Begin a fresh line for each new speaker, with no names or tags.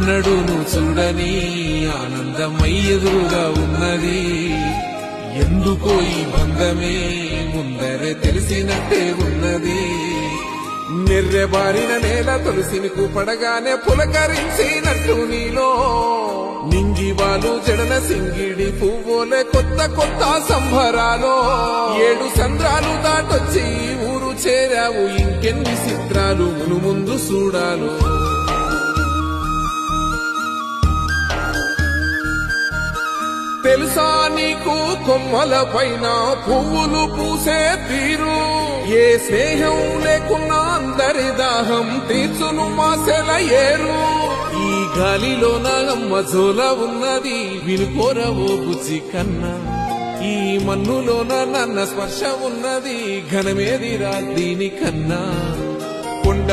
ఎన్నడూను చూడని ఆనందమై ఎదురుగా ఉన్నది ఎందుకో ఈ బంధమే ముందరే తెలిసినట్టే ఉన్నది నిర్రెబారిన నేల తులసిని కూపడగానే పులకరించినట్టు నీలో నింగివాలు జడన సింగిడి పువ్వులే కొత్త కొత్త సంభరాలో 7 సంద్రాలు దాటొచ్చి ఊరు చేరావు ఇంకెన్ని చిత్రాలు మును ముందు చూడాలు తెలుసా నీకు కొమ్మల పైన పువ్వులు పూసే తీరు ఏ స్నేహం లేకున్నా అందరి దాహం తీర్చును మాసెల ఏరు ఈ గాలిలో నా అమ్మ జోల ఉన్నది వినుకోరవో బుజ్జి కన్నా ఈ మన్నులోన నన్న స్పర్శ ఉన్నది ఘనమేదిరా దీనికన్నా కొండ